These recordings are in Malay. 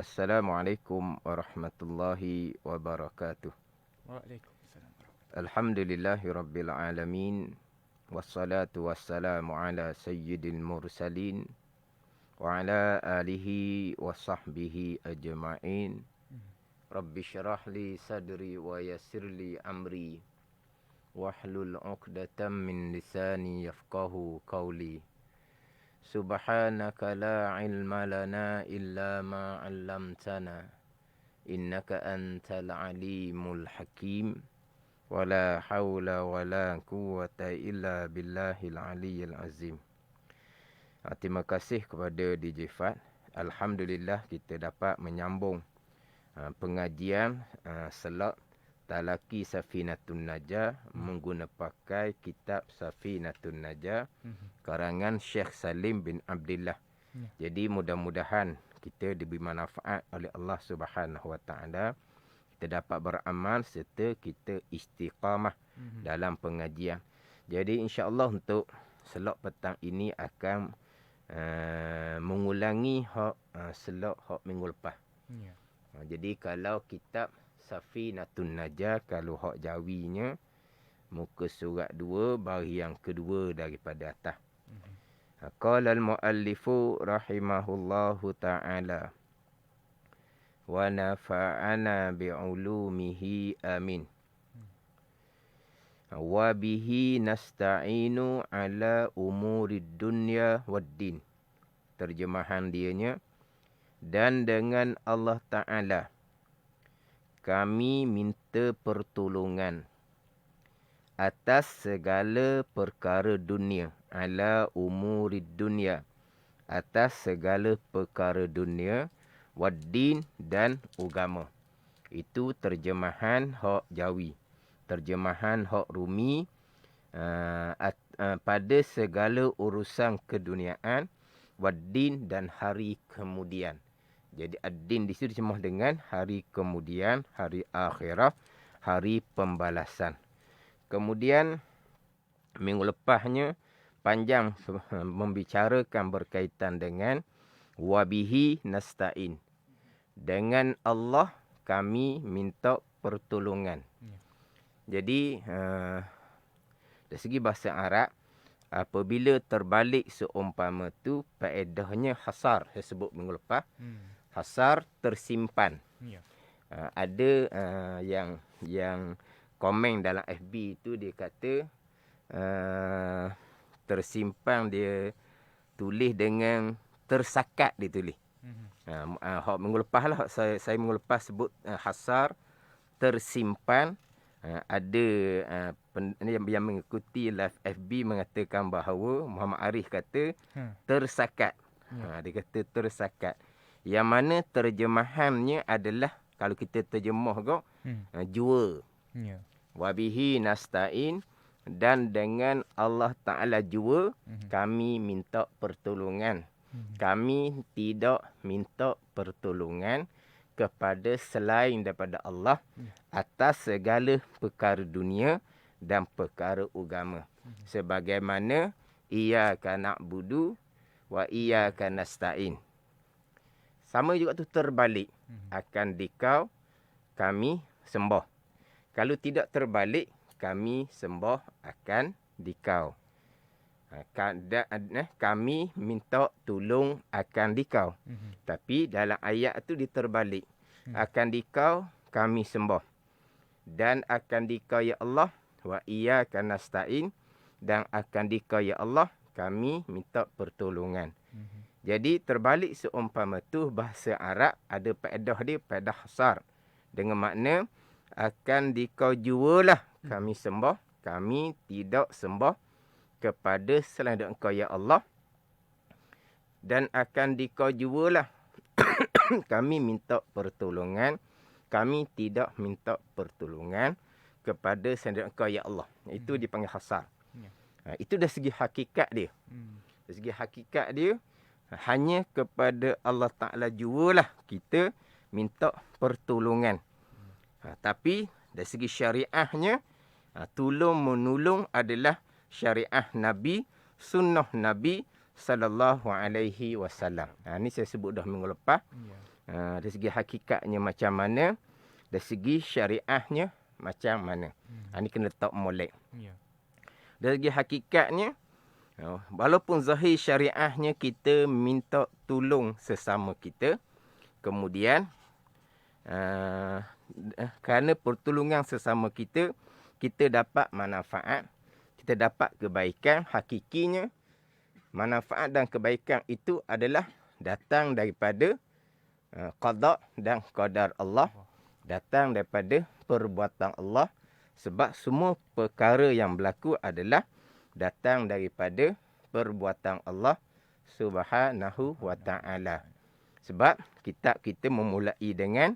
Assalamualaikum warahmatullahi wabarakatuh. Waalaikumsalam warahmatullahi. Alhamdulillahi rabbil alamin. Wassalatu wassalamu ala sayyidil mursalin wa ala alihi wa sahbihi ajma'in. Rabbi syrah li sadri wa yassir li amri wahlul 'uqdatam min lisani yafqahu qawli. Subhanaka la ilma lana illa ma 'allamtana innaka antal alimul hakim. Wala haula wala quwwata illa billahil aliyyil azim. Terima kasih kepada DJ Fat. Alhamdulillah kita dapat menyambung pengajian Salat Talaki Safinatun Najah menggunakan pakai kitab Safinatun Najah karangan Syekh Salim bin Abdullah. Jadi mudah-mudahan kita diberi manfaat oleh Allah Subhanahu Wa Taala. Kita dapat beramal serta kita istiqamah dalam pengajian. Jadi insya-Allah untuk selok petang ini akan mengulangi selok minggu lepas. Jadi kalau kitab Safinatun Najah, kalau hak Jawinya muka surat 2 baris yang kedua daripada atas. Qala al-muallifu rahimahullahu ta'ala wa nafa'ana bi'ulumihi amin. Wa bihi nasta'inu ala umurid dunya waddin. Terjemahan dianya, dan dengan Allah Ta'ala kami minta pertolongan atas segala perkara dunia. Ala umurid dunya, atas segala perkara dunia. Waddin, dan agama. Itu terjemahan hak Jawi. Terjemahan hak Rumi, pada segala urusan keduniaan, waddin, dan hari kemudian. Jadi ad-din di situ diterjemah dengan hari kemudian, hari akhirat, hari pembalasan. Kemudian minggu lepasnya panjang membicarakan berkaitan dengan wabihi nasta'in. Dengan Allah kami minta pertolongan. Jadi dari segi bahasa Arab, apabila terbalik seumpama tu, faedahnya hasar. Saya sebut minggu lepas. Hasar tersimpan. Ada yang komen dalam FB tu, dia kata tersimpan, dia tulis dengan tersakat, dia tulis. Hak minggu lepas lah, saya minggu lepas sebut hasar tersimpan. Ada yang mengikuti live FB mengatakan bahawa Muhammad Arif kata tersakat. Dia kata tersakat. Yang mana terjemahannya adalah, kalau kita terjemah kau, jua. Wabihi nasta'in, dan dengan Allah Ta'ala jua kami minta pertolongan. Kami tidak minta pertolongan kepada selain daripada Allah atas segala perkara dunia dan perkara agama. Sebagaimana iyyaka na'budu wa iyyaka nasta'in. Sama juga tu terbalik. Akan dikau kami sembah. Kalau tidak terbalik, kami sembah akan dikau. Kami minta tolong akan dikau. Tapi dalam ayat tu diterbalik. Akan dikau kami sembah. Dan akan dikau ya Allah, wa iyyaka nasta'in, dan akan dikau ya Allah kami minta pertolongan. Jadi terbalik seumpama tu, bahasa Arab ada faedah dia, faedah hasar. Dengan makna akan dikau jualah kami sembah, kami tidak sembah kepada selain daripada Engkau ya Allah. Dan akan dikau jualah kami minta pertolongan, kami tidak minta pertolongan kepada selain daripada Engkau ya Allah. Itu dipanggil hasar. Itu dari segi hakikat dia. Dari segi hakikat dia, hanya kepada Allah Ta'ala jualah kita minta pertolongan. Tapi dari segi syariahnya, tolong-menolong adalah syariah Nabi, sunnah Nabi sallallahu alaihi wasallam. Ini saya sebut dah minggu lepas. Dari segi hakikatnya macam mana, dari segi syariahnya macam mana. Ini kena tak molek. Ya. Dari segi hakikatnya, walaupun zahir syariahnya kita minta tolong sesama kita, kemudian kerana pertolongan sesama kita, kita dapat manfaat, kita dapat kebaikan. Hakikinya, manfaat dan kebaikan itu adalah datang daripada qada dan qadar Allah, datang daripada perbuatan Allah. Sebab semua perkara yang berlaku adalah datang daripada perbuatan Allah Subhanahu wa ta'ala. Sebab kitab kita memulai dengan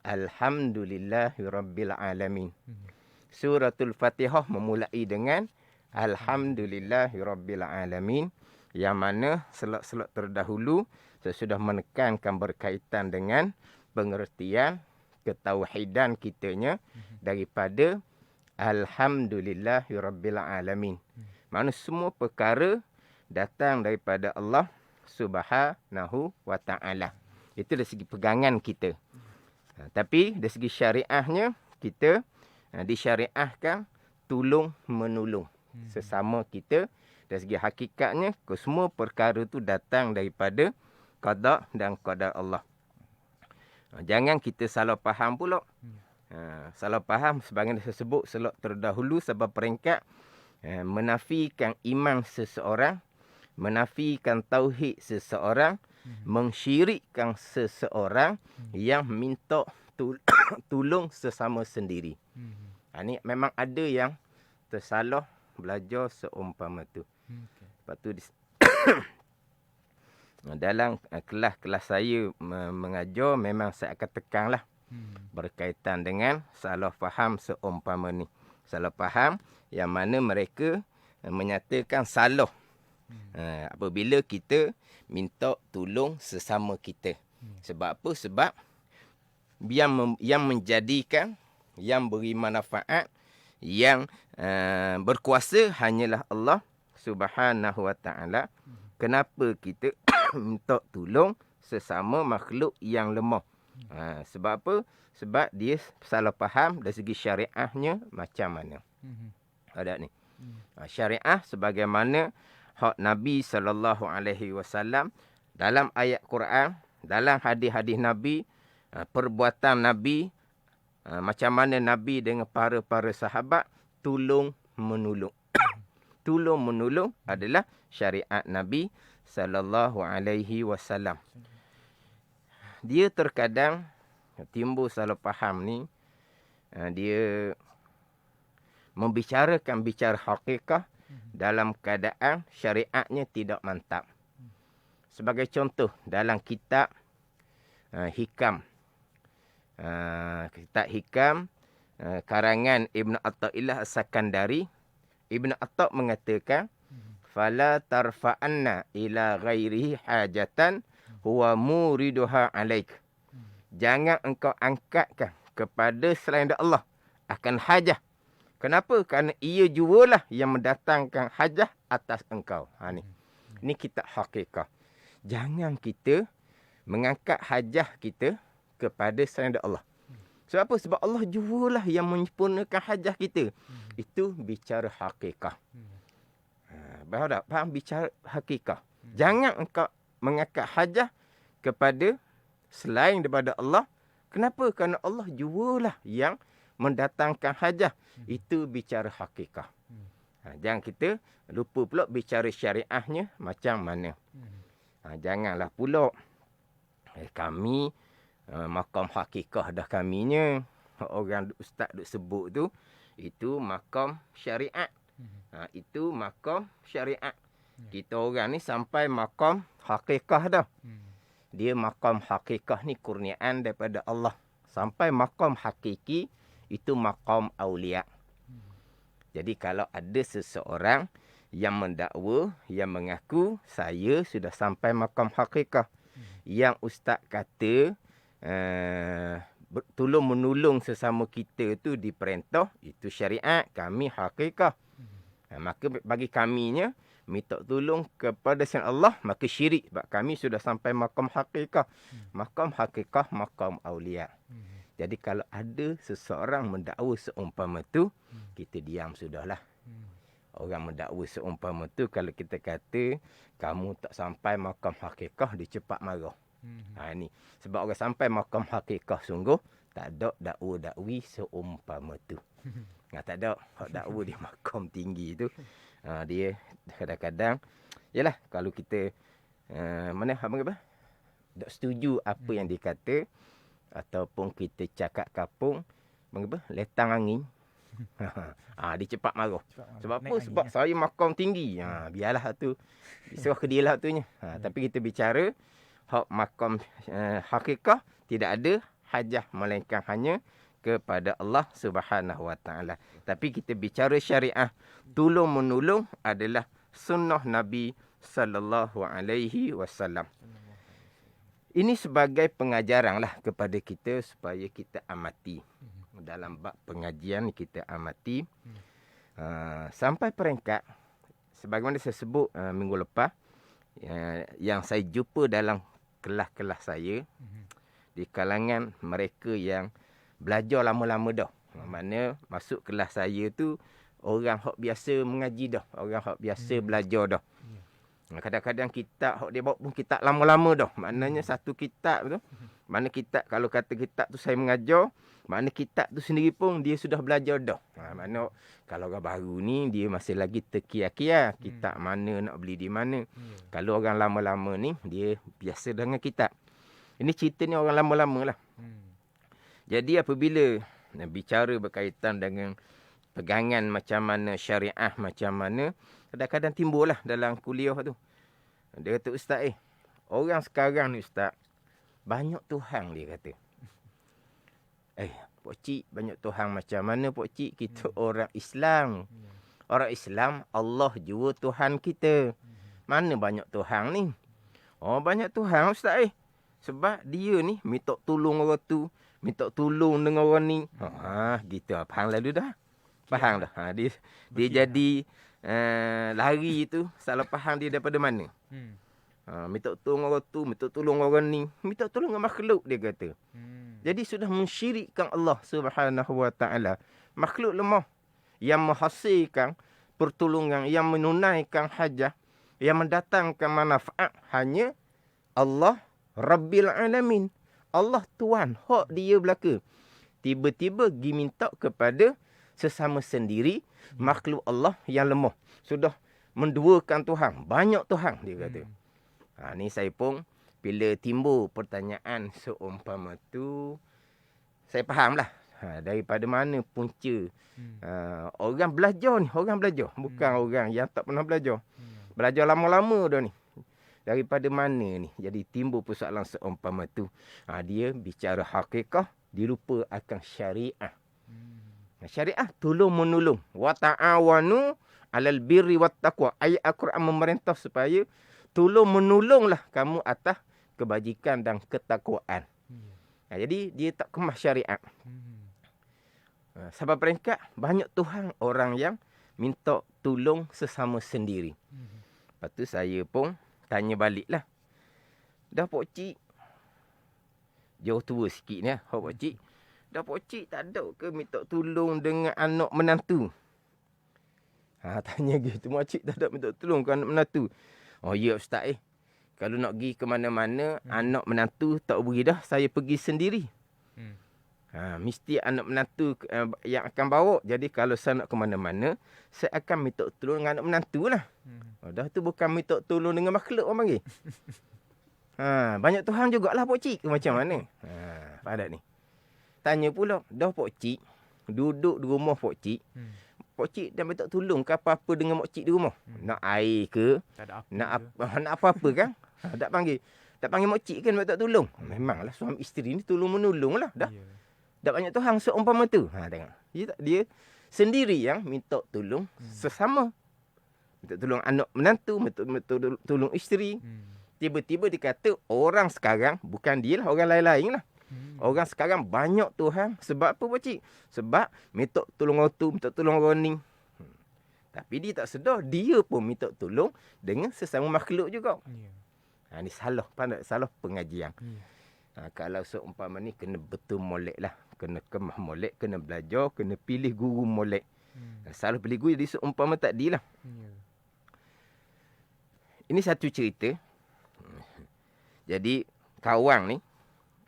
Alhamdulillahirabbil alamin. Suratul Fatihah memulai dengan Alhamdulillahirabbil alamin, yang mana selok-selok terdahulu saya sudah menekankan berkaitan dengan pengertian ketauhidan kitanya daripada Alhamdulillahirabbil alamin. Mana semua perkara datang daripada Allah Subhanahu wa ta'ala. Itu dari segi pegangan kita. Tapi dari segi syariahnya, kita disyariahkan tolong menolong sesama kita. Dari segi hakikatnya, semua perkara itu datang daripada qada dan qadar Allah. Jangan kita salah faham pula. Salah faham sebagaimana saya sebut selok terdahulu, sebab peringkat menafikan iman seseorang, menafikan tauhid seseorang, mensyirikkan seseorang yang minta tolong sesama sendiri. Ini memang ada yang tersalah belajar seumpama tu. Lepas tu dalam kelas-kelas saya mengajar, memang saya akan tekanlah berkaitan dengan salah faham seumpama ni. Salah faham yang mana mereka menyatakan salah apabila kita minta tolong sesama kita. Sebab apa? Sebab yang menjadikan, yang beri manfaat, yang berkuasa hanyalah Allah Subhanahu wa ta'ala. Kenapa kita minta tolong sesama makhluk yang lemah? Sebab apa? Sebab dia salah faham dari segi syariahnya macam mana. Ada ni. Syariah sebagaimana hak Nabi SAW dalam ayat Quran, dalam hadis-hadis Nabi, perbuatan Nabi, macam mana Nabi dengan para sahabat tolong menolong. Tolong menolong adalah syariat Nabi SAW. Dia terkadang timbul salah faham ni, dia membicarakan bicara hakikat dalam keadaan syariatnya tidak mantap. Sebagai contoh, dalam kitab Hikam, kitab Hikam karangan Ibn Atta'illah As-Sakandari, Ibn Atta' mengatakan, fala tarfa'anna ila ghairihi hajatan huwa muriduha alaik. Jangan engkau angkatkan kepada selain Allah akan hajah. Kenapa? Kerana ia jualah yang mendatangkan hajah atas engkau. Ni kitab hakikat. Jangan kita mengangkat hajah kita kepada selain Allah. Sebab apa? Sebab Allah jualah yang menyempurnakan hajah kita. Itu bicara hakikat. Faham tak? Faham bicara hakikat. Jangan engkau mengangkat hajah kepada selain daripada Allah. Kenapa? Kerana Allah jualah yang mendatangkan hajah. Itu bicara hakikat. Jangan kita lupa pula bicara syariahnya macam mana. Janganlah pula kami makam hakikah dah kaminya. Orang ustaz duk sebut tu, itu makam syariat. Itu makam syariat. Kita orang ni sampai makam hakikah dah. Dia makam hakikah ni kurniaan daripada Allah. Sampai makam hakiki, itu makam awliya. Jadi kalau ada seseorang yang mendakwa, yang mengaku saya sudah sampai makam hakikah, yang ustaz kata tolong menolong sesama kita tu diperintah, itu syariat, kami hakikah. Maka bagi kaminya, minta tolong kepada selain Allah, maka syirik. Sebab kami sudah sampai maqam hakikah. Maqam hakikah, maqam aulia. Jadi kalau ada seseorang mendakwa seumpama tu, kita diam sudahlah. Orang mendakwa seumpama tu, kalau kita kata kamu tak sampai makam hakikah, dia cepat marah. Ni sebab orang sampai makam hakikah sungguh tak ada dakwa-dakwi seumpama tu. Tak ada hak dakwa di makam tinggi tu. Dia kadang-kadang yalah kalau kita apa tak setuju apa yang dia kata, ataupun kita cakap kapung, letang angin. Dia cepat marah. Sebab apa? Sebab saya makam tinggi. Biarlah tu. Serah ke dia lah tu. Tapi kita bicara hak makam hakikah, tidak ada hajah melainkan hanya kepada Allah Subhanahu Wa Taala. Tapi kita bicara syariah, tolong menolong adalah sunnah Nabi sallallahu alaihi wasallam. Ini sebagai pengajaran lah kepada kita supaya kita amati. Dalam bab pengajian kita amati. Sampai peringkat, sebagaimana saya sebut minggu lepas, yang saya jumpa dalam kelas-kelas saya, di kalangan mereka yang belajar lama-lama dah. Mana masuk kelas saya tu, orang hak biasa mengaji dah. Orang hak biasa belajar dah. Kadang-kadang kitab hak dia bawa pun kitab lama-lama dah. Maknanya satu kitab tu, mana kitab, kalau kata kitab tu saya mengajar, mana kitab tu sendiri pun dia sudah belajar dah. Mana kalau orang baru ni dia masih lagi terkia-kia kitab mana nak beli di mana. Kalau orang lama-lama ni dia biasa dengan kitab. Ini cerita ni orang lama-lama lah. Jadi apabila bicara berkaitan dengan pegangan macam mana, syariah macam mana, kadang-kadang timbul lah dalam kuliah tu. Dia kata, Ustaz, orang sekarang ni Ustaz, banyak Tuhan dia kata. Pak Cik, banyak Tuhan macam mana Pak Cik? Kita orang Islam. Orang Islam, Allah jua Tuhan kita. Mana banyak Tuhan ni? Banyak Tuhan Ustaz sebab dia ni minta tolong orang tu, minta tolong dengan orang ni. Gitu. Faham lalu dah? Faham dah. Dia jadi lari tu, salah faham dia daripada mana? Minta tolong orang tu, minta tolong orang ni, minta tolong dengan makhluk dia kata. Jadi sudah mensyirikkan Allah Subhanahu Wa Taala. Makhluk lemah yang menghasilkan pertolongan, yang menunaikan hajat, yang mendatangkan manfaat hanya Allah Rabbil Alamin. Allah Tuhan, hak dia belaka. Tiba-tiba pergi minta kepada sesama sendiri, makhluk Allah yang lemah. Sudah menduakan Tuhan. Banyak Tuhan, dia kata. Ni saya pun, bila timbul pertanyaan seumpama tu, saya fahamlah. Daripada mana punca orang belajar ni. Orang belajar. Bukan orang yang tak pernah belajar. Belajar lama-lama dah ni. Daripada mana ni? Jadi timbul persoalan seumpama tu. Dia bicara hakikah, dia lupa akan syariah. Syariah tolong menolong. Wa ta'awanu 'alal birri wat taqwa. Ayat Al-Quran memerintah supaya tolong menolonglah kamu atas kebajikan dan ketakwaan. Jadi dia tak kemas syariat. Sebab peringkat banyak Tuhan orang yang minta tolong sesama sendiri. Lepas tu saya pun tanya baliklah. Dah Pak Cik, jauh tua sikit ni Pak Cik. Dah Pak Cik tak ada ke minta tolong dengan anak menantu? Tanya gitu. Pak Cik tak ada minta tolong dengan anak menantu? Ya Ustaz kalau nak pergi ke mana-mana, anak menantu tak boleh dah, saya pergi sendiri. Mesti anak menantu yang akan bawa. Jadi kalau saya nak ke mana-mana, saya akan minta tolong dengan anak menantu lah. Dah tu bukan minta tolong dengan makhluk orang panggil. Banyak Tuhan jugalah Pak Cik. Macam mana? Padat ni. Tanya pula, dah Pak Cik, duduk di rumah Pak Cik. Pak Cik dah minta tolong ke apa-apa dengan Mak Cik di rumah? Nak air ke? Nak apa-apa kan? Tak panggil. Tak panggil Mak Cik kan minta tolong? Memanglah suami isteri ni tolong menolong lah. Dah. Dah banyak Tuhan seumpama tu. Tengok. Dia sendiri yang minta tolong sesama. Minta tolong anak menantu, minta tolong isteri. Tiba-tiba dia kata orang sekarang, bukan dia lah, orang lain-lain lah. Orang sekarang banyak Tuhan. Sebab apa Pak Cik? Sebab minta tolong orang tu, minta tolong orang ni. Tapi dia tak sedar, dia pun minta tolong dengan sesama makhluk juga. Ya. Ni salah salah pengajian. Ya. Kalau seumpama ni kena betul molek lah. Kena kemah molek, kena belajar, kena pilih guru molek. Salah pilih guru jadi seumpama tadi lah. Ya. Ini satu cerita. Jadi kawan ni,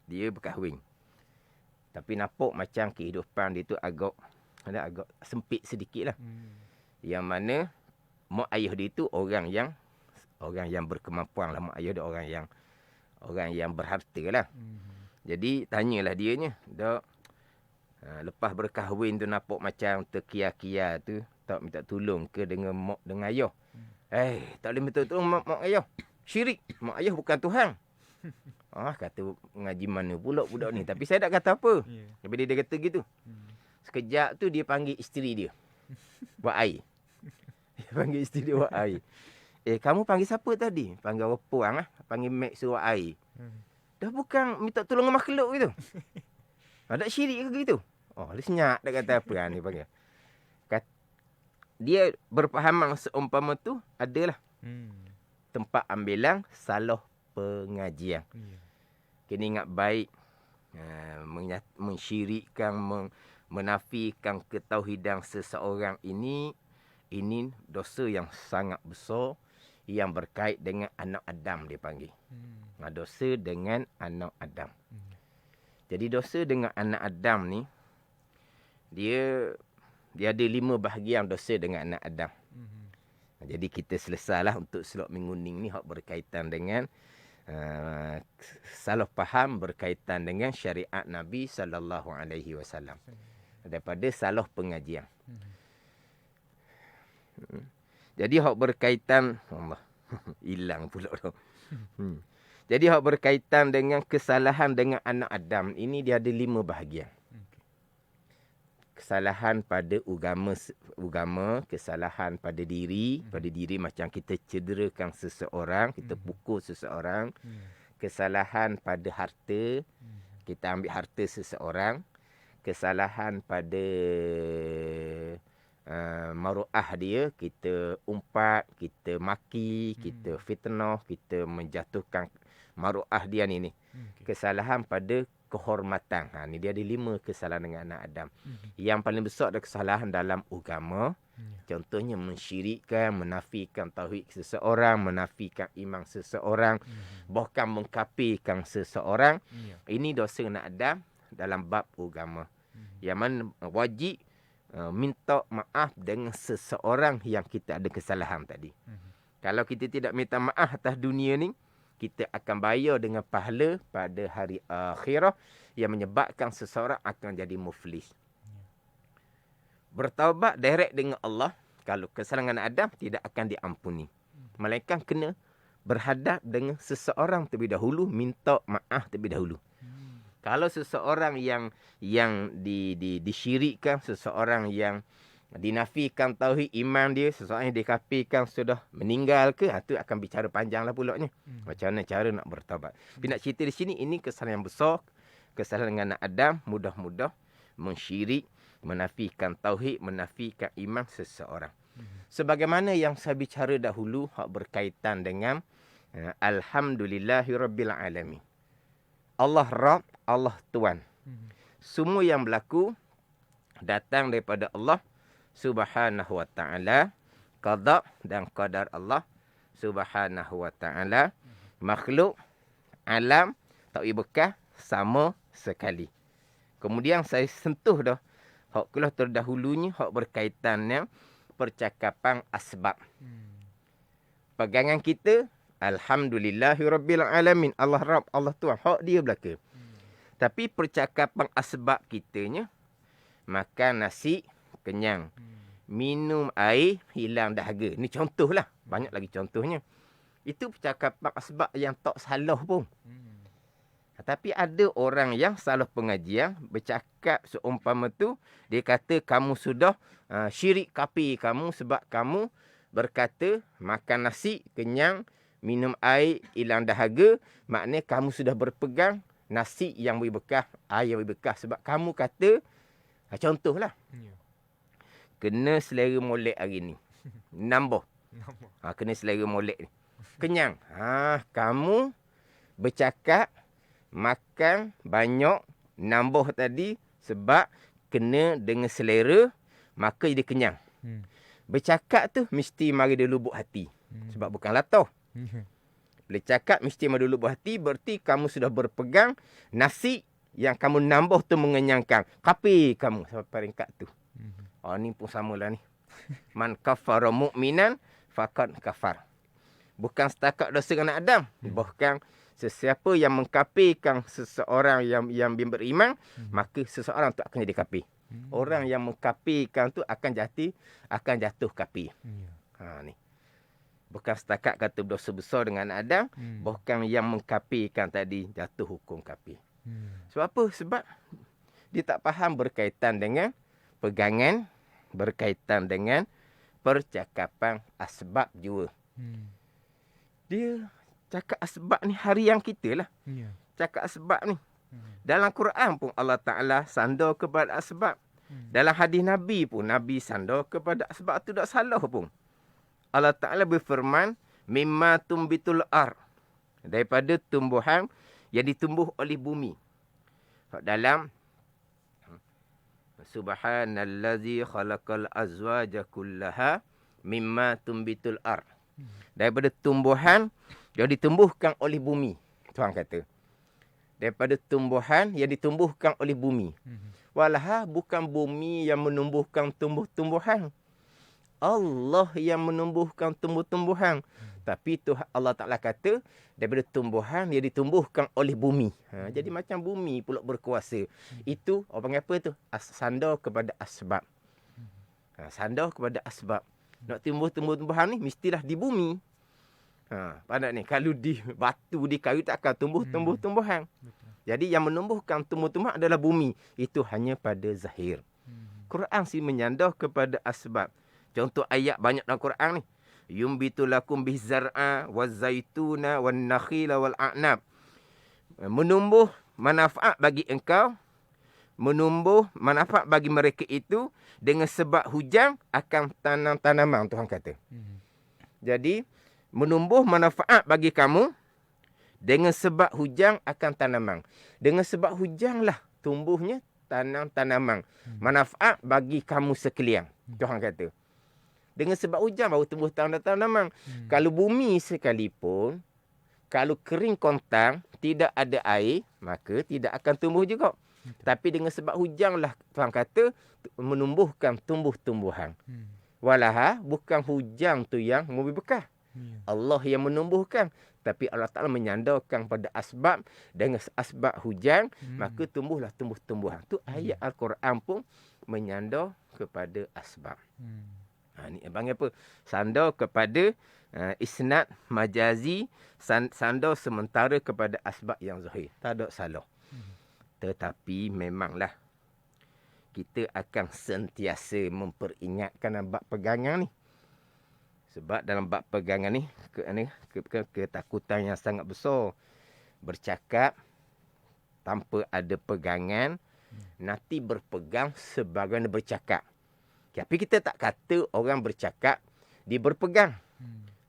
dia berkahwin. Tapi nampak macam kehidupan dia tu agak sempit sedikit lah. Yang mana mak ayah dia tu orang yang berkemampuan lah. Mak ayah dia orang yang berharta lah. Jadi tanyalah dianya, dak lepas berkahwin tu nampak macam terkia-kia tu, tak minta tolong ke dengan mak dengan ayah. Tak boleh minta tolong mak ayah. Syirik. Mak ayah bukan Tuhan. Kata ngaji mana pula budak ni. Tapi saya tak kata apa. Tapi dia kata gitu. Sekejap tu dia panggil isteri dia. Buat air. Dia panggil isteri dia buat air. Kamu panggil siapa tadi? Panggil orang puang lah. Panggil mek suruh air. Dah bukan minta tolong makhluk gitu. Ada syirik ke gitu? Dia senyap. Dia kata apa ni panggil. Dia berpahaman seumpama tu adalah tempat ambilan salah pengajian. Kena ingat baik. Mensyirikkan, menafikan ketauhidan seseorang ini dosa yang sangat besar yang berkait dengan anak Adam dia panggil. Dosa dengan anak Adam. Jadi dosa dengan anak Adam ni dia ada 5 bahagian dosa dengan anak Adam. Jadi kita selesailah untuk slot minggu ni hak berkaitan dengan salah faham berkaitan dengan syariat Nabi sallallahu alaihi wasallam. Daripada salah pengajian. Jadi hak berkaitan Allah hilang pula tu. Jadi hak berkaitan dengan kesalahan dengan anak Adam ini dia ada 5 bahagian. Kesalahan pada agama, kesalahan pada diri macam kita cederakan seseorang, kita pukul seseorang. Kesalahan pada harta, kita ambil harta seseorang. Kesalahan pada maruah dia, kita umpat, kita maki, kita fitnah, kita menjatuhkan maruah dia ni. Kesalahan pada kehormatan. Ni dia ada 5 kesalahan dengan anak Adam. Yang paling besar adalah kesalahan dalam agama. Contohnya mensyirikkan, menafikan tauhid seseorang, menafikan iman seseorang, bahkan mengkafirkan seseorang. Ini dosa anak Adam dalam bab agama. Yang mana wajib minta maaf dengan seseorang yang kita ada kesalahan tadi. Kalau kita tidak minta maaf atas dunia ni, kita akan bayar dengan pahala pada hari akhirah yang menyebabkan seseorang akan jadi muflis. Bertaubat direct dengan Allah, kalau kesalahan Adam tidak akan diampuni. Melainkan kena berhadap dengan seseorang terlebih dahulu, minta maaf terlebih dahulu. Kalau seseorang yang disyirikkan, seseorang yang dinafikan tauhid iman dia, seseorang yang dikafirkan sudah meninggal ke, itu akan bicara panjanglah pulaknya. Macam mana cara nak bertaubat. Tapi nak cerita di sini, ini kesalahan yang besar, kesalahan dengan anak Adam, mudah-mudah mensyirik, menafikan tauhid, menafikan iman seseorang. Sebagaimana yang saya bicara dahulu, hak berkaitan dengan Alhamdulillahirabbil alamin. Allah Rabb, Allah Tuhan. Semua yang berlaku datang daripada Allah Subhanahu wa ta'ala. Qada dan qadar Allah Subhanahu wa ta'ala. Makhluk, alam, tak boleh bekas sama sekali. Kemudian saya sentuh dah hak kelah terdahulunya hak berkaitan dengan percakapan asbab. Pegangan kita Alhamdulillahirabbil alamin. Allah Rabb, Allah Tuhan. Hak dia belaka. Tapi percakapan asbab kitanya, makan nasi kenyang, minum air hilang dahaga. Ni contohlah. Banyak lagi contohnya. Itu percakapan asbab yang tak salah pun. Tapi ada orang yang salah pengajian bercakap seumpama tu, dia kata kamu sudah syirik kafir kamu sebab kamu berkata makan nasi kenyang, minum air hilang dahaga, maknanya kamu sudah berpegang nasi yang boleh bekas, air yang boleh bekas sebab kamu kata contohlah. Kena selera molek hari ni. Nambah. Kena selera molek ni. Kenyang. Kamu bercakap, makan banyak, nambah tadi sebab kena dengan selera, maka dia kenyang. Bercakap tu mesti mari dari lubuk hati. Sebab bukan latah. Bila cakap mesti mari dari lubuk hati, berarti kamu sudah berpegang nasi yang kamu nambah tu mengenyangkan. Kapi kamu sampai peringkat tu. Ni pun samalah ni. Man kafara mu'minan faqad kafar. Bukan setakat dosa anak Adam. Bahkan sesiapa yang mengkafirkan seseorang yang beriman, maka seseorang tu akan jadi kafir. Orang yang mengkafirkan tu akan jatuh kafir. Ni. Bukan setakat kata dosa besar dengan anak Adam, bahkan yang mengkafirkan tadi jatuh hukum kafir. Sebab apa? Sebab dia tak faham berkaitan dengan pegangan, berkaitan dengan percakapan asbab jua. Dia cakap asbab ni harian kita lah. Cakap asbab ni. Dalam Quran pun Allah Ta'ala sandar kepada asbab. Dalam hadis Nabi pun, Nabi sandar kepada asbab tu tak salah pun. Allah Ta'ala berfirman, mimma tumbitul ar. Daripada tumbuhan yang ditumbuh oleh bumi. Dalam Subhanallazi khalaqal azwaja kullaha mimma tumbitul ar. Daripada tumbuhan yang ditumbuhkan oleh bumi. Tuhan kata. Daripada tumbuhan yang ditumbuhkan oleh bumi. Walaha bukan bumi yang menumbuhkan tumbuh-tumbuhan. Allah yang menumbuhkan tumbuh-tumbuhan. Tapi Tuhan Allah Ta'ala kata daripada tumbuhan yang ditumbuhkan oleh bumi. Jadi macam bumi pula berkuasa. Itu orang panggil apa tu? Sandar kepada asbab. Sandar kepada asbab. Nak tumbuh-tumbuhan ni mestilah di bumi. Pandai ni. Kalau di batu, di kayu tak akan tumbuh tumbuh-tumbuhan. Jadi yang menumbuhkan tumbuh-tumbuhan adalah bumi. Itu hanya pada zahir. Quran sih menyandar kepada asbab. Contoh ayat banyak dalam Quran ni. Yumbitu lakum bizar'a wazaituna wan nakhila wal a'nab. Menumbuh manfaat bagi engkau, menumbuh manfaat bagi mereka itu dengan sebab hujan akan tanam tanaman, Tuhan kata. Jadi menumbuh manfaat bagi kamu dengan sebab hujan akan tanaman. Dengan sebab hujanlah tumbuhnya tanam tanaman. Manfaat bagi kamu sekalian, Tuhan kata. Dengan sebab hujan baru tumbuh tanaman. Kalau bumi sekalipun, kalau kering kontang, tidak ada air, maka tidak akan tumbuh juga. Tapi dengan sebab hujanlah, Tuhan kata, menumbuhkan tumbuh-tumbuhan. Walaha, bukan hujan tu yang memberi bekah. Allah yang menumbuhkan. Tapi Allah Ta'ala menyandarkan pada asbab. Dengan asbab hujan, maka tumbuhlah tumbuh-tumbuhan. Tu ayat Al-Quran pun menyandar kepada asbab. Ni panggil apa? Sandar kepada isnad majazi, sandar sementara kepada asbab yang zahir. Tak ada salah. Tetapi memanglah kita akan sentiasa memperingatkan bab pegangan ni. Sebab dalam bab pegangan ni, ketakutan yang sangat besar. Bercakap tanpa ada pegangan, nanti berpegang sebagaimana bercakap. Tapi kita tak kata orang bercakap, dia berpegang.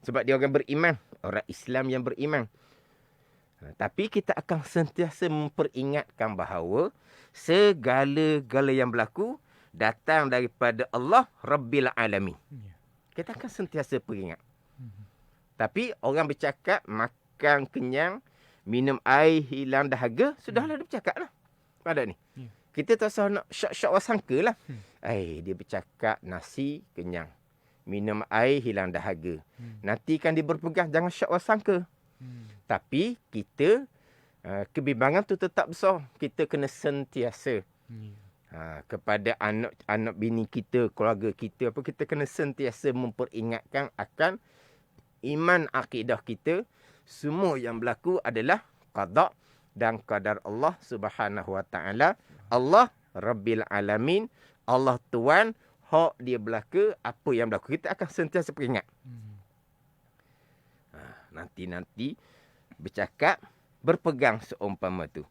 Sebab dia orang beriman. Orang Islam yang beriman. Tapi kita akan sentiasa memperingatkan bahawa segala-gala yang berlaku datang daripada Allah Rabbil Alamin. Kita akan sentiasa peringat. Tapi orang bercakap, makan kenyang, minum air, hilang dahaga, sudahlah dia bercakap lah. Pada ni. Kita tak usah nak syak-syak wasangka lah. Dia bercakap nasi kenyang. Minum air hilang dahaga. Nanti kan dia berpegang, jangan syak wasangka. Tapi kita, kebimbangan tu tetap besar. Kita kena sentiasa. Kepada anak bini kita, keluarga kita, kita kena sentiasa memperingatkan akan iman akidah kita. Semua yang berlaku adalah qada dan qadar Allah Subhanahu Wa Taala. Allah Rabbil Alamin, Allah Tuhan, hak dia berlaku, apa yang berlaku. Kita akan sentiasa peringat. Nanti bercakap, berpegang seumpama tu.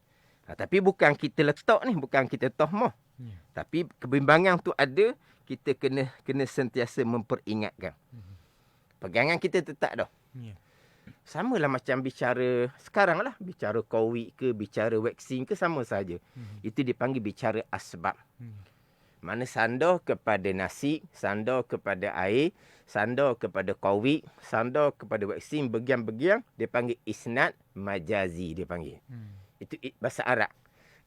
Tapi bukan kita letak ni, bukan kita tohmah. Tapi kebimbangan tu ada, kita kena sentiasa memperingatkan. Pegangan kita tetap dah. Ya. Sama lah macam bicara sekarang lah. Bicara COVID ke, bicara vaksin ke, sama saja. Itu dipanggil bicara asbab. Mana sandar kepada nasi, sandar kepada air, sandar kepada COVID, sandar kepada vaksin, begian-begian, dia panggil isnad majazi, dia panggil. Itu bahasa Arab.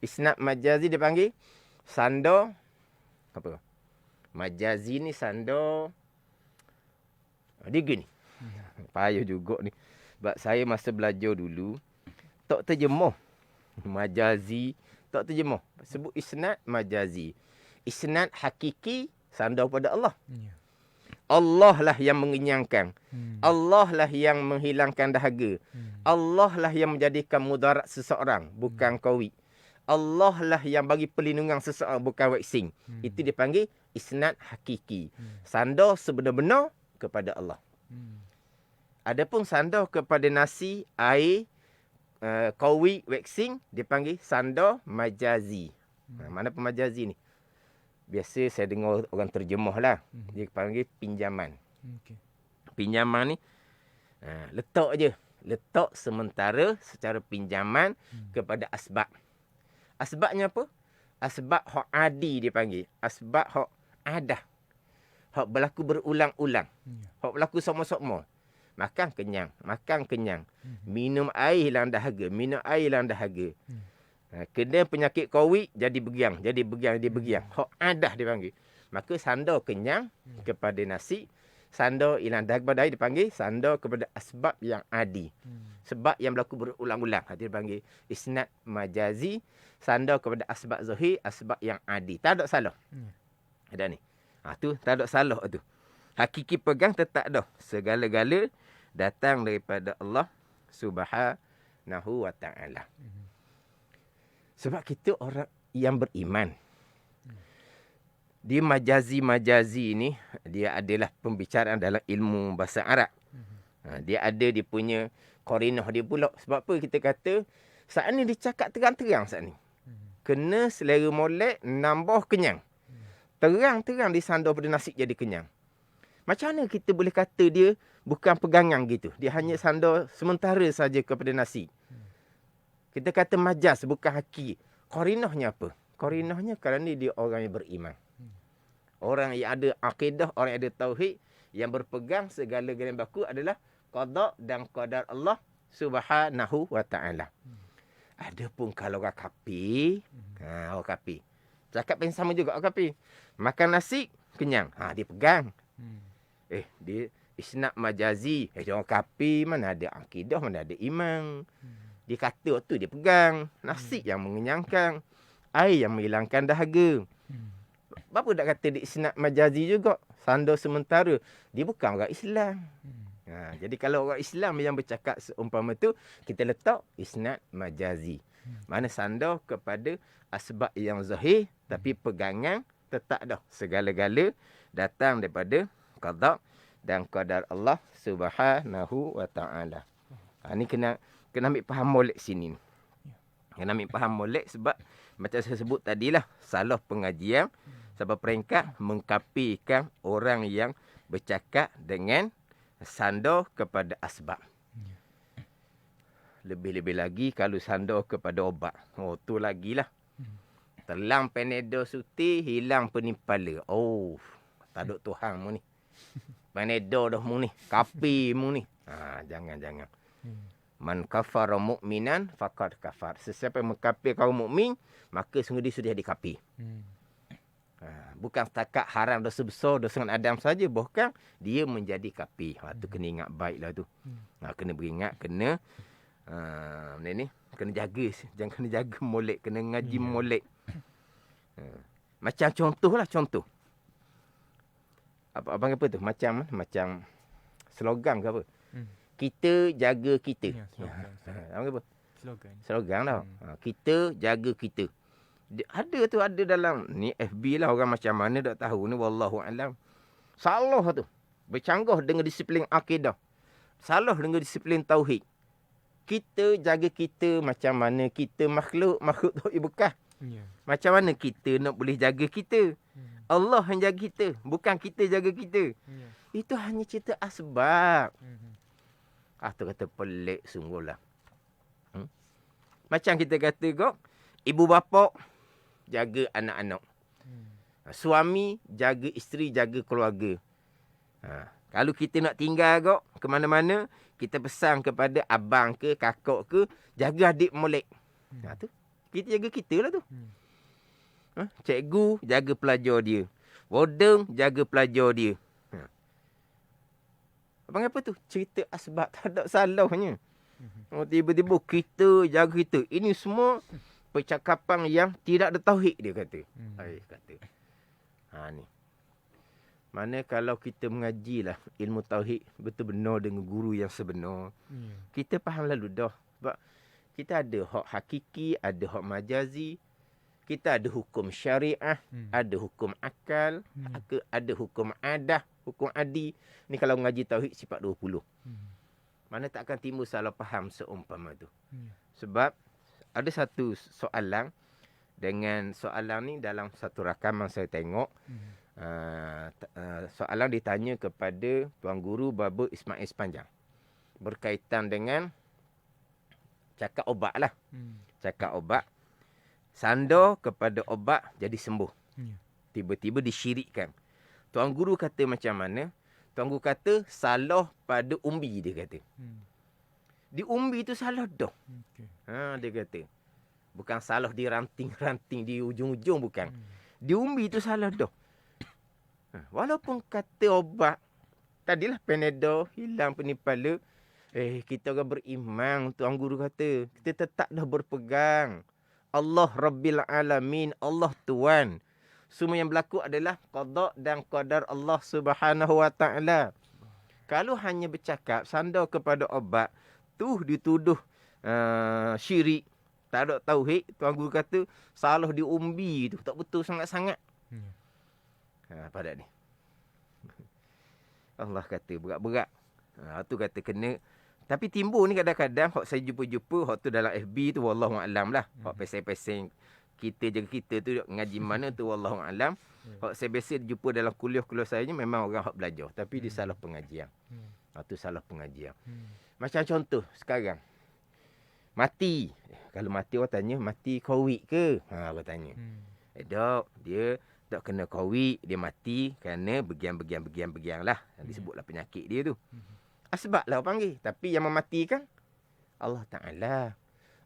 Isnad majazi dia panggil sandar apa? Majazi ni sandar dia gini. Payah juga ni. Sebab saya masa belajar dulu tak terjemah majazi, tak terjemah. Sebut isnad majazi. Isnad hakiki sandar pada Allah. Ya. Allah lah yang mengenyangkan. Allah lah yang menghilangkan dahaga. Allah lah yang menjadikan mudarat seseorang, bukan COVID. Allah lah yang bagi perlindungan seseorang, bukan vaksin. Itu dipanggil isnad hakiki. Sandar sebenar-benar kepada Allah. Adapun sandar kepada nasi, air, COVID, vaksin, dipanggil sandar majazi. Mana pemajazi ni? Biasa saya dengar orang terjemah lah. Dia panggil pinjaman. Okay. Pinjaman ni, letak je. Letak sementara secara pinjaman kepada asbab. Asbabnya apa? Asbab hak adi dia panggil. Asbab hak adah. Hak berlaku berulang-ulang. Hak berlaku sama-sama. Makan kenyang. Makan kenyang. Minum air hilang dahaga. Minum air hilang dahaga. Kena penyakit COVID, jadi begiang. Jadi begiang. Hak adah dia panggil. Maka sandar kenyang kepada nasi. Sandar hilang dahaga pada air dipanggil sandar kepada asbab yang adi. Sebab yang berlaku berulang-ulang. Dia panggil isnad majazi. Sandar kepada asbab zahir, asbab yang adi. Tak ada salah. Ada ni. Tu tak ada salah tu. Hakiki pegang tetap dah. Segala-gala datang daripada Allah Subhanahu wa ta'ala. Sebab kita orang yang beriman. Di majazi-majazi ni, dia adalah pembicaraan dalam ilmu bahasa Arab. Dia ada dia punya qarinah dia pula. Sebab apa kita kata, saat ni dia cakap terang-terang saat ni. Kena selera molek, nambah kenyang. Terang-terang disandar pada nasi jadi kenyang. Macam mana kita boleh kata dia bukan pegangan gitu? Dia hanya sandar sementara saja kepada nasi. Kita kata majas, bukan haki. Qarinahnya apa? Qarinahnya kerana dia orang yang beriman. Orang yang ada akidah, orang yang ada tauhid, yang berpegang segala-galanya yang berlaku adalah qada dan qadar Allah Subhanahu wa ta'ala. Adapun kalau orang kafir, orang kafir. Cakap yang sama juga orang kafir. Makan nasi, kenyang. Dia pegang. Dia isnad majazi. Dia orang kafir, mana ada akidah, mana ada iman. Dia kata tu dia pegang. Nasi yang mengenyangkan. Air yang menghilangkan dahaga. Bapa tak kata dia isnad majazi juga. Sandar sementara. Dia bukan orang Islam. Jadi kalau orang Islam yang bercakap seumpama tu, kita letak isnad majazi. Mana sandar kepada asbab yang zahir, tapi pegangan tetap dah. Segala-gala datang daripada qada dan qadar Allah Subhanahu wa ta'ala. Ni kena ambil faham molek sini. Kena ambil faham molek sebab macam saya sebut tadilah, salah pengajian sebab peringkat mengkafirkan orang yang bercakap dengan sandar kepada asbab. Lebih-lebih lagi kalau sandar kepada obat. Tu lagilah. Telang Panadol suti, hilang pening kepala. Tak ada Tuhan mu ni. Panadol dah mu ni. Kapi mu ni. Jangan. Man kafara mu'minan faqad kafar. Sesiapa yang mengkafir kaum mukmin, maka sungguh dia sudah dikafir. Bukan setakat haram dosa besar, dosa dengan Adam saja, bahkan dia menjadi kafir. Tu kena ingat baiklah tu. Kena beringat, kena ni kena jaga, jangan kena jaga molek, kena ngaji molek. Macam contoh. Abang apa tu? Macam slogan ke apa? Kita jaga kita. Apa? Slogan tau. Kita jaga kita. Ada dalam ni FB lah, orang macam mana tak tahu ni, wallahu alam. Salah tu. Bercanggah dengan disiplin akidah. Salah dengan disiplin tauhid. Kita jaga kita macam mana kita makhluk tu bekas. Macam mana kita nak boleh jaga kita? Allah yang jaga kita, bukan kita jaga kita. Ya. Itu hanya cerita asbab. Mhm. Tu kata pelik sungguhlah. Macam kita kata kok, ibu bapa jaga anak-anak. Suami jaga isteri, jaga keluarga. Kalau kita nak tinggal kok ke mana-mana, kita pesan kepada abang ke kakak ke, jaga adik molek. Tu kita jaga kita lah tu. Cikgu jaga pelajar dia. Warden jaga pelajar dia. Abang apa tu? Cerita asbab, tak ada salahnya. Tiba-tiba kita jaga kita. Ini semua percakapan yang tidak ada tauhid, dia kata. Kata. Ni. Mana kalau kita mengajilah ilmu tauhid betul-benar dengan guru yang sebenar. Kita faham lalu dah. Sebab kita ada hak hakiki, ada hak majazi. Kita ada hukum syariah, ada hukum akal, ada hukum adah, hukum adi. Ni kalau mengaji tauhid sifat 20. Mana tak akan timbul salah faham seumpama tu. Sebab ada satu soalan, dengan soalan ni dalam satu rakaman saya tengok. Soalan ditanya kepada Tuan Guru Baba Ismail Sepanjang. Berkaitan dengan cakap obat lah. Cakap obat. Sandar kepada obat jadi sembuh. Tiba-tiba disyirikkan. Tuan Guru kata macam mana? Tuan Guru kata salah pada umbi, dia kata. Di umbi tu salah dah. Dia kata. Bukan salah di ranting-ranting di ujung-ujung, bukan. Di umbi tu salah dah. Walaupun kata obat, tadilah Panadol hilang penipala. Kita orang beriman, Tuan Guru kata. Kita tetaplah berpegang. Allah Rabbil Alamin, Allah Tuhan. Semua yang berlaku adalah qada dan qadar Allah Subhanahu Wa Taala. Kalau hanya bercakap sandar kepada obat, tu dituduh syirik, tak ada tauhid. Tuan Guru kata salah di umbi tu, tak betul sangat-sangat. Pada ni. Allah kata berat-berat. Tu kata kena. Tapi timbul ni kadang-kadang hak saya jumpa-jumpa, hak tu dalam FB tu wallahu alam lah. Hak pesing-pesing kita jaga kita tu ngaji mana tu wallahu alam. Hak saya biasa jumpa dalam kuliah-kuliah saya ni memang orang hak belajar, tapi dia salah pengajian. Tu salah pengajian. Macam contoh sekarang. Mati. Kalau mati orang tanya, mati COVID ke? Orang tanya. Dok, dia tak kena COVID, dia mati kerana begian lah. Disebutlah penyakit dia tu. Asbab lah orang panggil. Tapi yang mematikan Allah Ta'ala.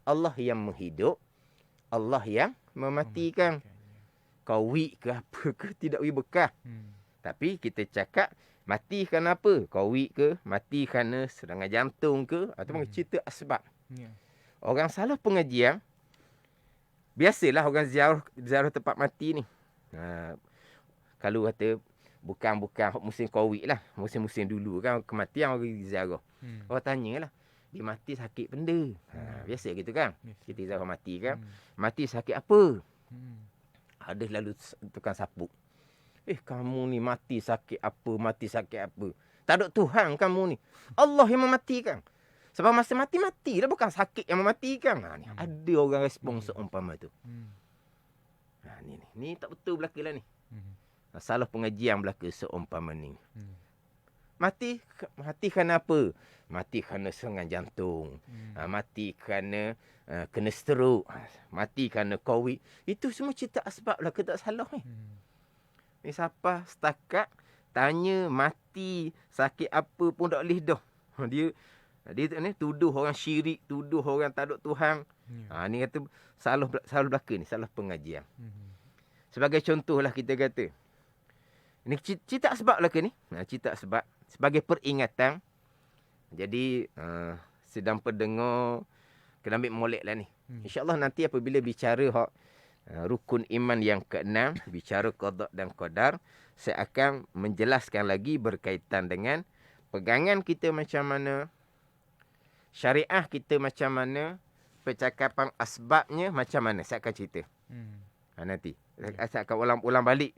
Allah yang menghidup. Allah yang mematikan. Covid ke apa ke tidak beri bekas. Tapi kita cakap mati kerana apa? Covid ke? Mati kerana serangan jantung ke? Atau panggil cerita asbab. Orang salah pengajian. Biasalah orang ziarah tempat mati ni. Kalau kata bukan musim Covid lah. Musim-musim dulu kan kematian orang ziarah. Orang tanyalah. Dia mati sakit benda. Biasa gitu kan. Kita ziarah mati kan. Mati sakit apa? Ada lalu tukang sapuk. Kamu ni mati sakit apa? Mati sakit apa? Tak ada Tuhan kamu ni. Allah yang mematikan. Sebab masa mati lah. Bukan sakit yang mematikan. Ni ada orang respon seumpama tu. Ni tak betul belaka lah ni. Salah pengajian belaka seumpama ni. Mati kerana apa? Mati kerana serangan jantung. Mati kerana kena stroke. Mati kerana COVID. Itu semua cerita asbab lah. Tak salah ni. Ni siapa setakat tanya mati sakit apa pun tak boleh dah. Dia ni tuduh orang syirik, tuduh orang tak ada Tuhan. Ni kata salah belaka ni, salah pengajian. Sebagai contohlah kita kata. Ini cerita sebab lah ke ni? Cerita sebab. Sebagai peringatan. Jadi, sedang pendengar kena ambil molek lah ni. InsyaAllah nanti apabila bicara rukun iman yang ke-6, bicara qada dan qadar, saya akan menjelaskan lagi berkaitan dengan pegangan kita macam mana, syariah kita macam mana, percakapan asbabnya macam mana. Saya akan cerita. Nanti. Saya akan ulang balik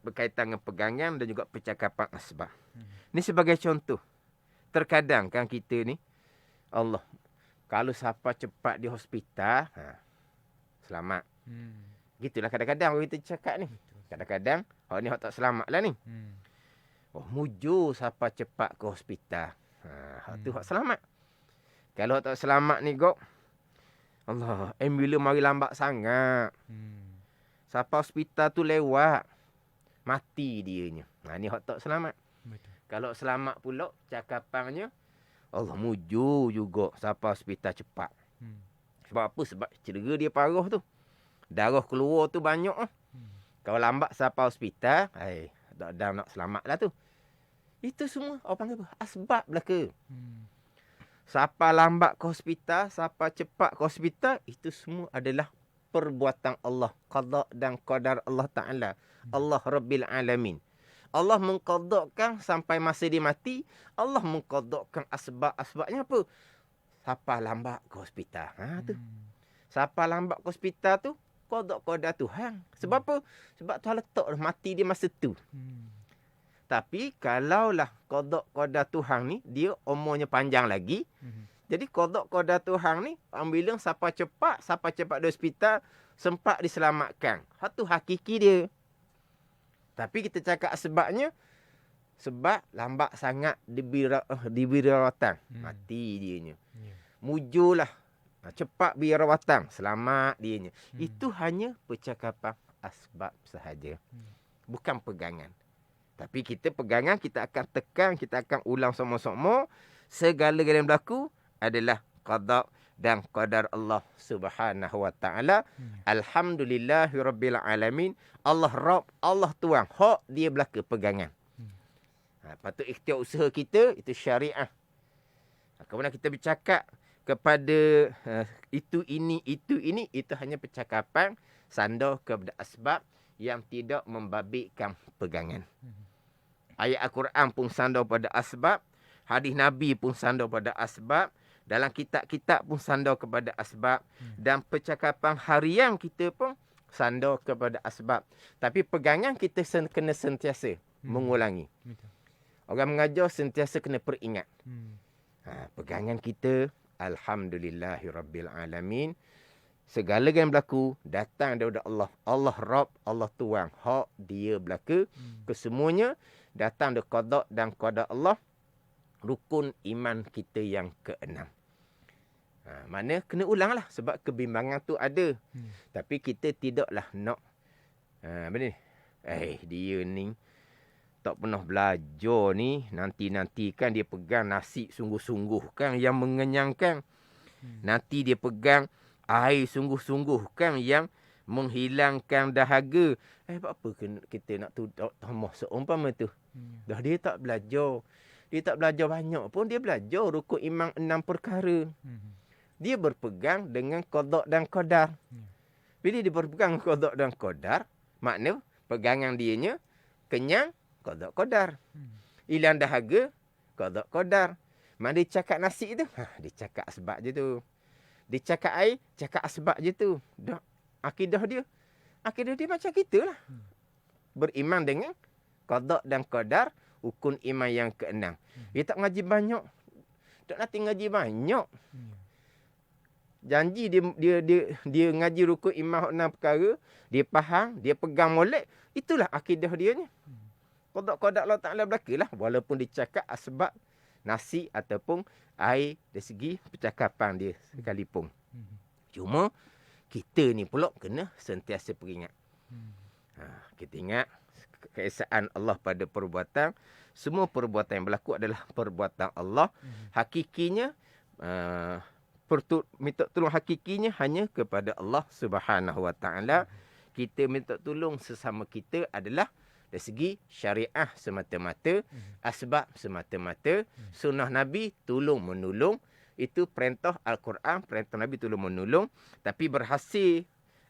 berkaitan dengan pegangan dan juga percakapan asbab. Ini sebagai contoh. Terkadang kan kita ni, Allah, kalau siapa cepat di hospital, selamat. Gitulah kadang-kadang orang kita cakap ni. Kadang-kadang hak ni hak tak selamat lah ni. Oh, mujur siapa cepat ke hospital. Hak tu hak selamat. Kalau hak tak selamat ni gok, Allah, ambulans mari lambat sangat. Siapa hospital tu lewat, mati dianya. Ni hak tak selamat. Betul. Kalau selamat pula cakapannya, Allah mujur juga siapa hospital cepat. Sebab apa? Sebab cedera dia parah tu. Darah keluar tu banyak. Kalau lambat siapa hospital, tak ada nak selamat lah tu. Itu semua orang panggil apa? Asbab belaka. Siapa lambat ke hospital, siapa cepat ke hospital, itu semua adalah perbuatan Allah. Qada dan qadar Allah Ta'ala. Allah Rabbil Alamin. Allah mengqadakkan sampai masa dia mati. Allah mengqadakkan asbab-asbabnya apa? Siapa lambat ke hospital. Tu. Siapa lambat ke hospital tu, qada Tuhan. Sebab apa? Sebab Tuhan letak mati dia masa tu. Tapi kalaulah qada Tuhan ni, dia umurnya panjang lagi. Jadi qada Tuhan ni, ambil siapa cepat di hospital, sempat diselamatkan. Itu hakiki dia. Tapi kita cakap sebabnya, sebab lambat sangat diberi rawatan. Mati dianya. Mujurlah. Cepat beri rawatan. Selamat dianya. Itu hanya percakapan asbab sahaja. Bukan pegangan. Tapi kita pegangan, kita akan tekan, kita akan ulang sama-sama. Segala-gala yang berlaku adalah qada dan qadar Allah Subhanahu wa taala. Alhamdulillahirabbil alamin. Allah Rabb, Allah Tuhan. Hak dia berlaku pegangan. Patut ikhtiar usaha kita itu syariah. Kemudian kita bercakap kepada itu ini, itu hanya percakapan sandar kepada asbab yang tidak membabitkan pegangan. Ayat Al-Quran pun sandar pada asbab. Hadis Nabi pun sandar pada asbab. Dalam kitab-kitab pun sandar kepada asbab. Dan percakapan harian kita pun sandar kepada asbab. Tapi pegangan kita kena sentiasa mengulangi. Orang mengajar sentiasa kena peringat. Pegangan kita, Alhamdulillahirabbil alamin. Segala yang berlaku datang daripada Allah. Allah Rabb, Allah Tuhan. Hak dia berlaku. Kesemuanya datang dari qada dan qada Allah. Rukun iman kita yang keenam. Mana kena ulang lah. Sebab kebimbangan tu ada. Tapi kita tidaklah nak. Apa ni? Dia ni tak pernah belajar ni. Nanti-nanti kan dia pegang nasi sungguh-sungguh kan yang mengenyangkan. Nanti dia pegang air sungguh-sungguh kan yang menghilangkan dahaga. Apa kita nak tambah seumpama tu? Dah dia tak belajar. Dia tak belajar banyak pun dia belajar rukun iman 6 perkara. Dia berpegang dengan qada dan qadar. Bila dia berpegang qada dan qadar, makna pegangan dianya kenyang, qada qadar. Hilang dahaga, qada qadar. Mana dia cakap nasi tu? Dia cakap asbab je tu. Dia cakap air, cakap asbab je tu. Dah akidah dia macam kita lah. Beriman dengan qada dan qadar, rukun iman yang keenam. Dia tak ngaji banyak. Tak nanti ngaji banyak. Janji dia ngaji rukun iman 6 perkara, dia faham, dia pegang molek, itulah akidah dia ni. Qada Allah Taala berlakulah walaupun dia cakap asbab nasi ataupun air dari segi percakapan dia sekalipun. Cuma kita ni pula kena sentiasa peringat. Kita ingat keesaan Allah pada perbuatan. Semua perbuatan yang berlaku adalah perbuatan Allah. Hakikinya, minta tolong hakikinya hanya kepada Allah Subhanahu wa taala. Kita minta tolong sesama kita adalah dari segi syariah semata-mata, asbab semata-mata, sunnah Nabi tolong menolong. Itu perintah Al-Quran, perintah Nabi tolong menolong. Tapi berhasil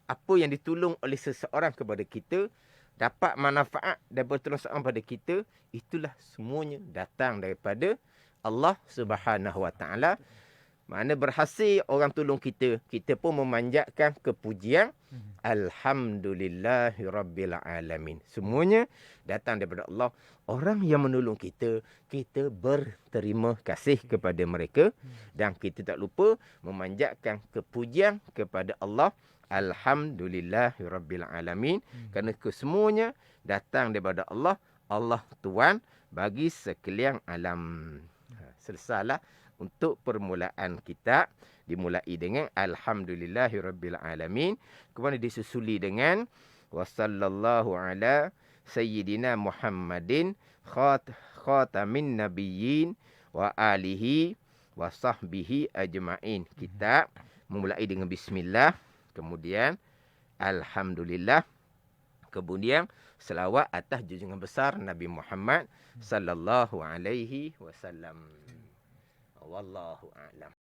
apa yang ditolong oleh seseorang kepada kita, dapat manfaat dan bertolong seorang pada kita, itulah semuanya datang daripada Allah Subhanahu wa taala. Mana berhasil orang tolong kita, kita pun memanjatkan kepujian Alhamdulillahirabbil alamin. Semuanya datang daripada Allah. Orang yang menolong kita, kita berterima kasih kepada mereka dan kita tak lupa memanjatkan kepujian kepada Allah. Alhamdulillahirabbil alamin. Kerana kesemuanya datang daripada Allah. Allah Tuhan bagi sekalian alam. Selesailah untuk permulaan kita. Dimulai dengan Alhamdulillahirabbil alamin. Kemudian disusuli dengan Wassallallahu ala Sayyidina Muhammadin khatamin nabiyyin wa alihi wa sahbihi ajma'in. Kita memulai dengan bismillah, kemudian alhamdulillah, kemudian selawat atas junjungan besar Nabi Muhammad sallallahu alaihi wasallam. Wallahu a'lam.